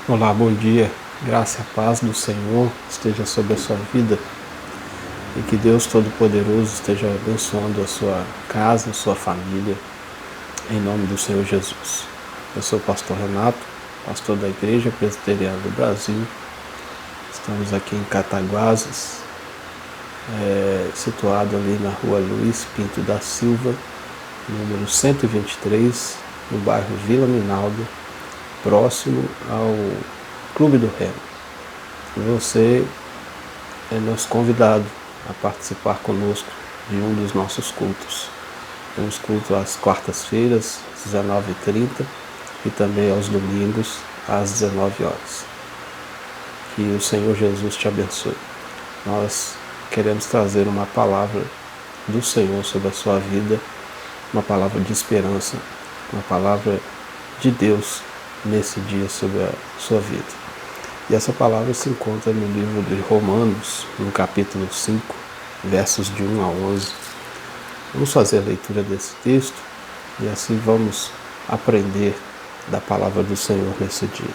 Olá, bom dia. Graça e a paz do Senhor esteja sobre a sua vida e que Deus Todo-Poderoso esteja abençoando a sua casa, a sua família, em nome do Senhor Jesus. Eu sou o pastor Renato, pastor da Igreja Presbiteriana do Brasil. Estamos aqui em Cataguases, situado ali na rua Luiz Pinto da Silva, número 123, no bairro Vila Minaldo, próximo ao Clube do Remo. Você é nosso convidado a participar conosco de um dos nossos cultos. Temos culto às quartas-feiras, às 19h30 e também aos domingos, às 19 horas. Que o Senhor Jesus te abençoe. Nós queremos trazer uma palavra do Senhor sobre a sua vida, uma palavra de esperança, uma palavra de Deus nesse dia sobre a sua vida. E essa palavra se encontra no livro de Romanos, no capítulo 5, versos de 1 a 11. Vamos fazer a leitura desse texto e assim vamos aprender da palavra do Senhor nesse dia.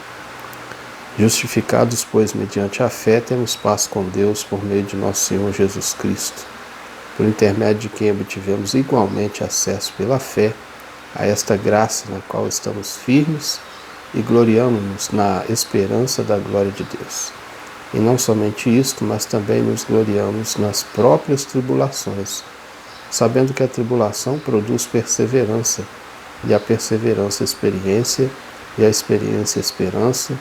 Justificados, pois, mediante a fé, temos paz com Deus por meio de nosso Senhor Jesus Cristo, por intermédio de quem obtivemos igualmente acesso pela fé a esta graça na qual estamos firmes e gloriamo-nos na esperança da glória de Deus. E não somente isto, mas também nos gloriamos nas próprias tribulações, sabendo que a tribulação produz perseverança, e a perseverança experiência, e a experiência esperança.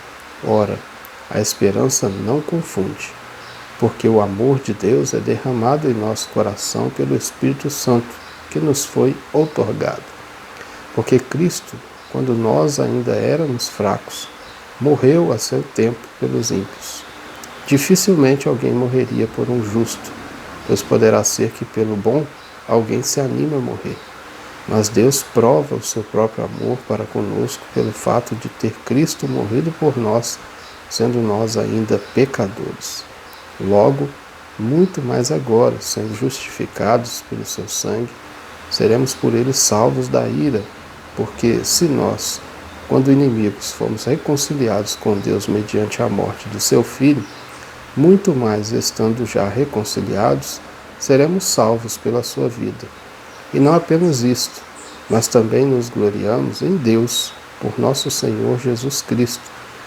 Ora, a esperança não confunde, porque o amor de Deus é derramado em nosso coração pelo Espírito Santo, que nos foi outorgado. Porque Cristo, quando nós ainda éramos fracos, morreu a seu tempo pelos ímpios. Dificilmente alguém morreria por um justo, pois poderá ser que pelo bom alguém se anime a morrer. Mas Deus prova o seu próprio amor para conosco pelo fato de ter Cristo morrido por nós, sendo nós ainda pecadores. Logo, muito mais agora, sendo justificados pelo seu sangue, seremos por ele salvos da ira, porque se nós, quando inimigos, fomos reconciliados com Deus mediante a morte do seu Filho, muito mais estando já reconciliados, seremos salvos pela sua vida. E não apenas isto, mas também nos gloriamos em Deus, por nosso Senhor Jesus Cristo,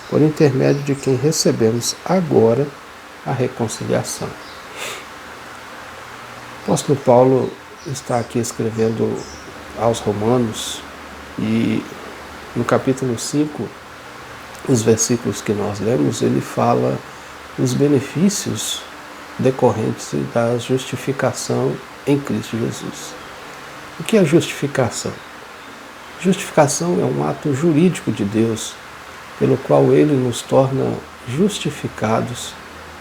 por intermédio de quem recebemos agora a reconciliação. O apóstolo Paulo está aqui escrevendo aos Romanos e no capítulo 5, os versículos que nós lemos, ele fala os benefícios decorrentes da justificação em Cristo Jesus. O que é justificação? Justificação é um ato jurídico de Deus, pelo qual Ele nos torna justificados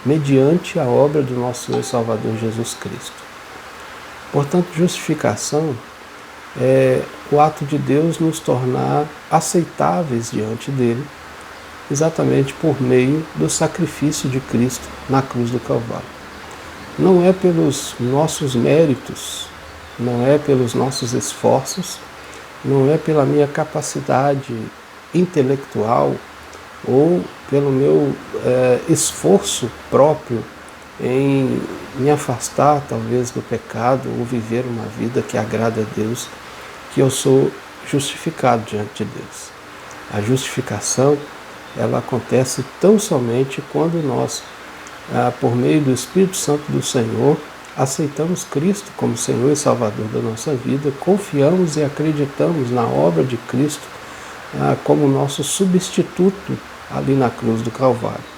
mediante a obra do nosso Senhor e Salvador Jesus Cristo. Portanto, justificação é o ato de Deus nos tornar aceitáveis diante dele, exatamente por meio do sacrifício de Cristo na cruz do Calvário. Não é pelos nossos méritos, não é pelos nossos esforços, não é pela minha capacidade intelectual ou pelo meu esforço próprio em me afastar talvez do pecado ou viver uma vida que agrada a Deus, que eu sou justificado diante de Deus. A justificação, ela acontece tão somente quando nós, por meio do Espírito Santo do Senhor, aceitamos Cristo como Senhor e Salvador da nossa vida, confiamos e acreditamos na obra de Cristo como nosso substituto ali na cruz do Calvário.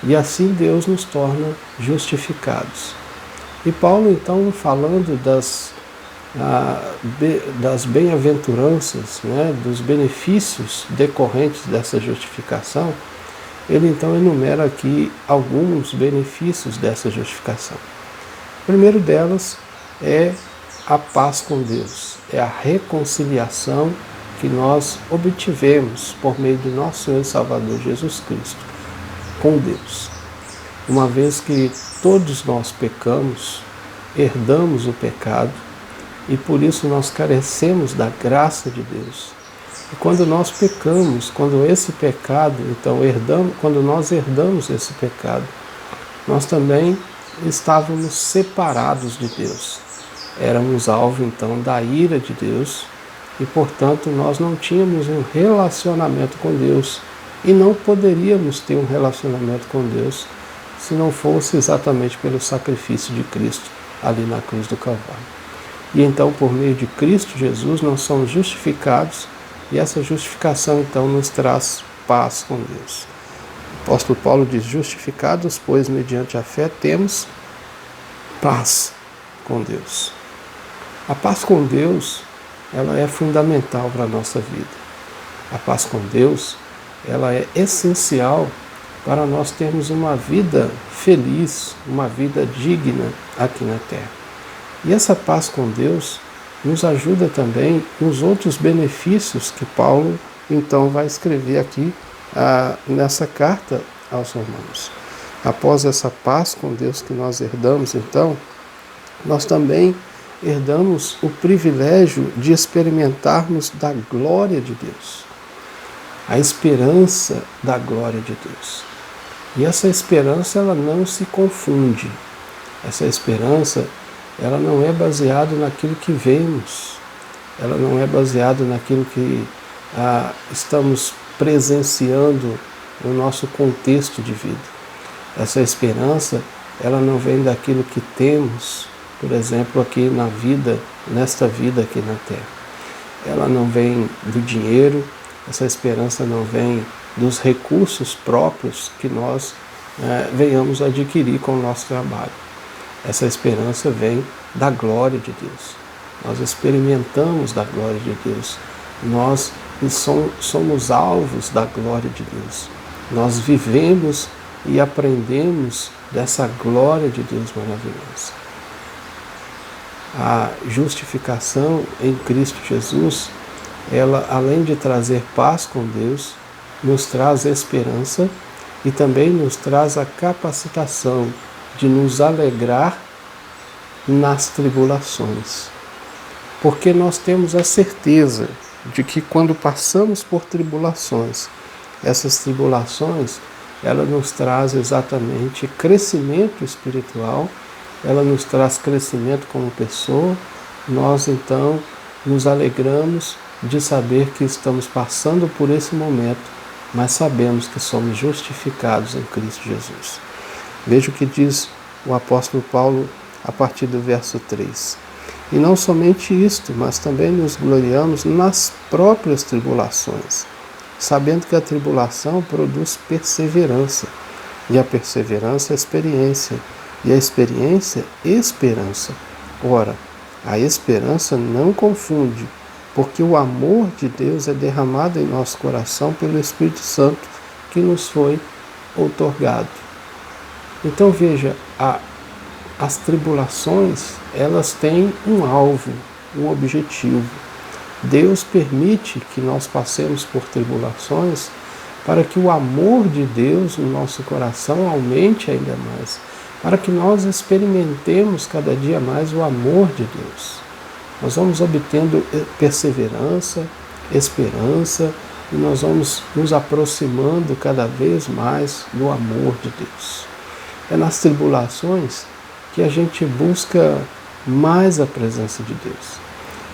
E assim Deus nos torna justificados. E Paulo, então, falando das bem-aventuranças, dos benefícios decorrentes dessa justificação, ele então enumera aqui alguns benefícios dessa justificação. O primeiro delas é a paz com Deus, é a reconciliação que nós obtivemos por meio do nosso Senhor e Salvador Jesus Cristo com Deus. Uma vez que todos nós pecamos, herdamos o pecado e por isso nós carecemos da graça de Deus. E quando nós pecamos, quando esse pecado, então quando nós herdamos esse pecado, nós também estávamos separados de Deus. Éramos alvo então da ira de Deus e, portanto, nós não tínhamos um relacionamento com Deus e não poderíamos ter um relacionamento com Deus se não fosse exatamente pelo sacrifício de Cristo ali na cruz do Calvário. E então, por meio de Cristo Jesus, nós somos justificados e essa justificação então nos traz paz com Deus. O apóstolo Paulo diz: justificados, pois, mediante a fé, temos paz com Deus. A paz com Deus, ela é fundamental para a nossa vida. A paz com Deus, ela é essencial para nós termos uma vida feliz, uma vida digna aqui na terra. E essa paz com Deus nos ajuda também nos outros benefícios que Paulo então vai escrever aqui nessa carta aos Romanos. Após essa paz com Deus que nós herdamos, então, nós também herdamos o privilégio de experimentarmos da glória de Deus, a esperança da glória de Deus. E essa esperança, ela não se confunde. Essa esperança, ela não é baseada naquilo que vemos, ela não é baseada naquilo que estamos presenciando no nosso contexto de vida. Essa esperança, ela não vem daquilo que temos, por exemplo, aqui na vida, nesta vida aqui na terra. Ela não vem do dinheiro, essa esperança não vem dos recursos próprios que nós venhamos adquirir com o nosso trabalho. Essa esperança vem da glória de Deus. Nós experimentamos da glória de Deus. Nós somos alvos da glória de Deus. Nós vivemos e aprendemos dessa glória de Deus maravilhosa. A justificação em Cristo Jesus, ela, além de trazer paz com Deus, nos traz esperança e também nos traz a capacitação de nos alegrar nas tribulações. Porque nós temos a certeza de que quando passamos por tribulações, essas tribulações, ela nos traz exatamente crescimento espiritual, ela nos traz crescimento como pessoa. Nós então nos alegramos de saber que estamos passando por esse momento, mas sabemos que somos justificados em Cristo Jesus. Veja o que diz o apóstolo Paulo a partir do verso 3. E não somente isto, mas também nos gloriamos nas próprias tribulações, sabendo que a tribulação produz perseverança, e a perseverança, experiência, e a experiência, esperança. Ora, a esperança não confunde, porque o amor de Deus é derramado em nosso coração pelo Espírito Santo que nos foi outorgado. Então veja, as tribulações, elas têm um alvo, um objetivo. Deus permite que nós passemos por tribulações para que o amor de Deus no nosso coração aumente ainda mais, para que nós experimentemos cada dia mais o amor de Deus. Nós vamos obtendo perseverança, esperança, e nós vamos nos aproximando cada vez mais do amor de Deus. É nas tribulações que a gente busca mais a presença de Deus.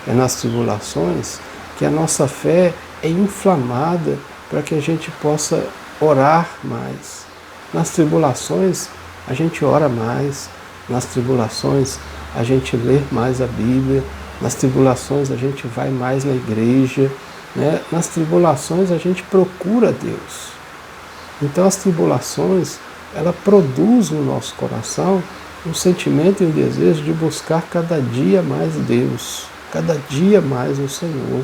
É nas tribulações que a nossa fé é inflamada para que a gente possa orar mais. Nas tribulações a gente ora mais, nas tribulações a gente lê mais a Bíblia, nas tribulações a gente vai mais na igreja, né? Nas tribulações a gente procura Deus. Então as tribulações, ela produz no nosso coração um sentimento e um desejo de buscar cada dia mais Deus, cada dia mais o Senhor.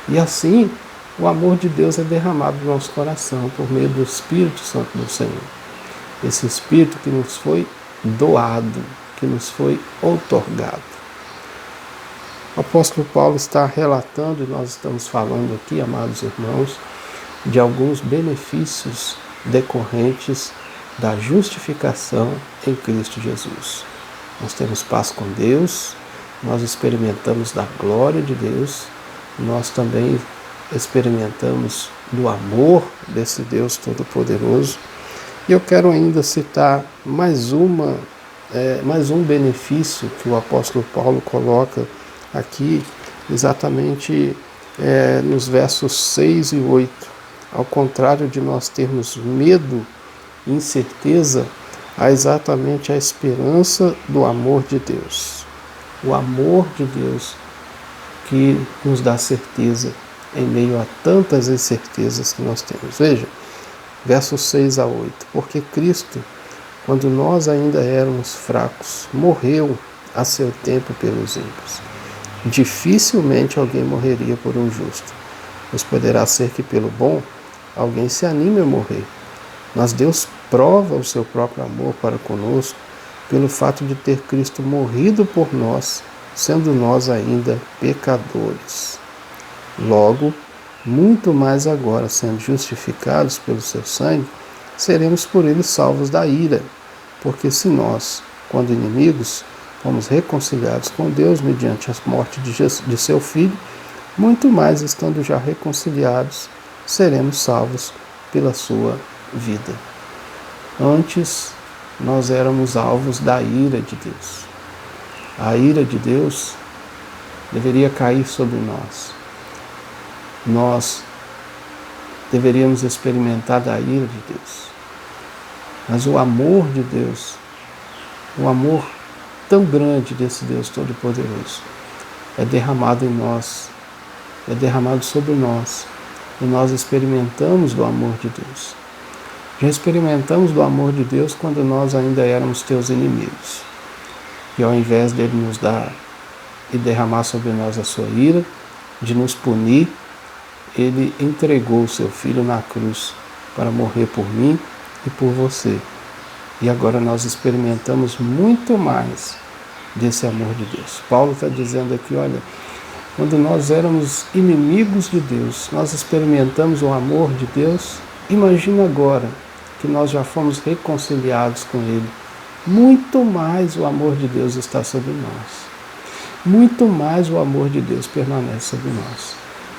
E assim, o amor de Deus é derramado no nosso coração por meio do Espírito Santo do Senhor. Esse Espírito que nos foi doado, que nos foi outorgado. O apóstolo Paulo está relatando, e nós estamos falando aqui, amados irmãos, de alguns benefícios decorrentes da justificação em Cristo Jesus. Nós temos paz com Deus, nós experimentamos da glória de Deus, nós também experimentamos do amor desse Deus Todo-Poderoso. E eu quero ainda citar mais um benefício que o apóstolo Paulo coloca aqui, exatamente nos versos 6 e 8. Ao contrário de nós termos medo e incerteza, há exatamente a esperança do amor de Deus. O amor de Deus que nos dá certeza em meio a tantas incertezas que nós temos. Veja, versos 6 a 8. Porque Cristo, quando nós ainda éramos fracos, morreu a seu tempo pelos ímpios. Dificilmente alguém morreria por um justo, pois poderá ser que pelo bom alguém se anime a morrer. Mas Deus prova o seu próprio amor para conosco pelo fato de ter Cristo morrido por nós, sendo nós ainda pecadores. Logo, muito mais agora, sendo justificados pelo seu sangue, seremos por ele salvos da ira. Porque se nós, quando inimigos, fomos reconciliados com Deus mediante a morte de seu Filho, muito mais estando já reconciliados, seremos salvos pela sua vida. Antes, nós éramos alvos da ira de Deus. A ira de Deus deveria cair sobre nós. Nós deveríamos experimentar da ira de Deus. Mas o amor de Deus, o amor tão grande desse Deus Todo-Poderoso, é derramado em nós, é derramado sobre nós, e nós experimentamos do amor de Deus. Já experimentamos do amor de Deus quando nós ainda éramos teus inimigos. E ao invés dele nos dar e derramar sobre nós a sua ira, de nos punir, ele entregou o seu Filho na cruz para morrer por mim e por você. E agora nós experimentamos muito mais desse amor de Deus. Paulo está dizendo aqui, olha, quando nós éramos inimigos de Deus, nós experimentamos o amor de Deus. Imagina agora que nós já fomos reconciliados com Ele. Muito mais o amor de Deus está sobre nós. Muito mais o amor de Deus permanece sobre nós.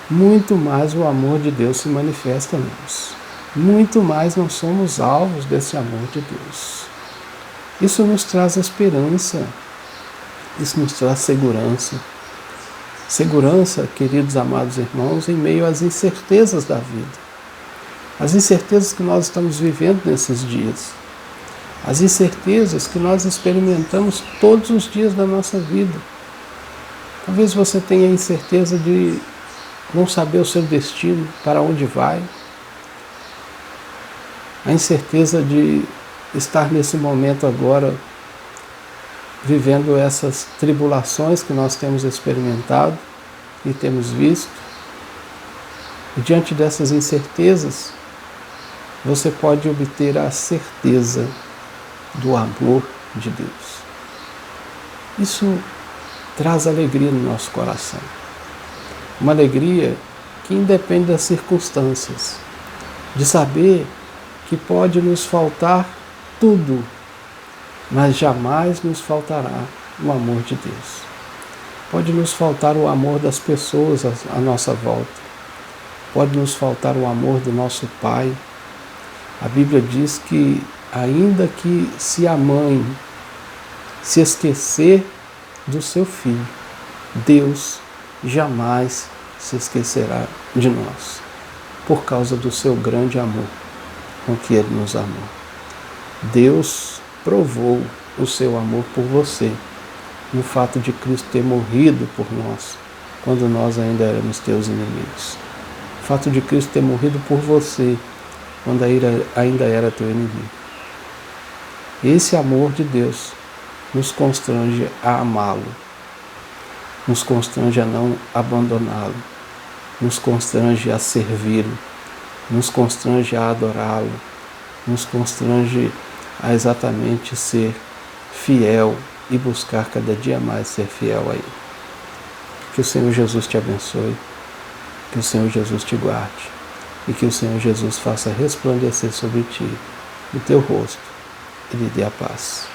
Muito mais o amor de Deus se manifesta em nós. Muito mais nós somos alvos desse amor de Deus. Isso nos traz esperança. Isso nos traz segurança. Segurança, queridos amados irmãos, em meio às incertezas da vida. As incertezas que nós estamos vivendo nesses dias. As incertezas que nós experimentamos todos os dias da nossa vida. Talvez você tenha a incerteza de não saber o seu destino, para onde vai. A incerteza de estar nesse momento agora vivendo essas tribulações que nós temos experimentado e temos visto. E diante dessas incertezas, você pode obter a certeza do amor de Deus. Isso traz alegria no nosso coração. Uma alegria que independe das circunstâncias. De saber que pode nos faltar tudo, mas jamais nos faltará o amor de Deus. Pode nos faltar o amor das pessoas à nossa volta. Pode nos faltar o amor do nosso Pai. A Bíblia diz que, ainda que se a mãe se esquecer do seu filho, Deus jamais se esquecerá de nós, por causa do seu grande amor com que Ele nos amou. Deus provou o seu amor por você, no fato de Cristo ter morrido por nós, quando nós ainda éramos teus inimigos. O fato de Cristo ter morrido por você, quando ainda era teu inimigo. Esse amor de Deus nos constrange a amá-lo, nos constrange a não abandoná-lo, nos constrange a servi-lo, nos constrange a adorá-lo, nos constrange a exatamente ser fiel e buscar cada dia mais ser fiel a Ele. Que o Senhor Jesus te abençoe, que o Senhor Jesus te guarde e que o Senhor Jesus faça resplandecer sobre ti o teu rosto e lhe dê a paz.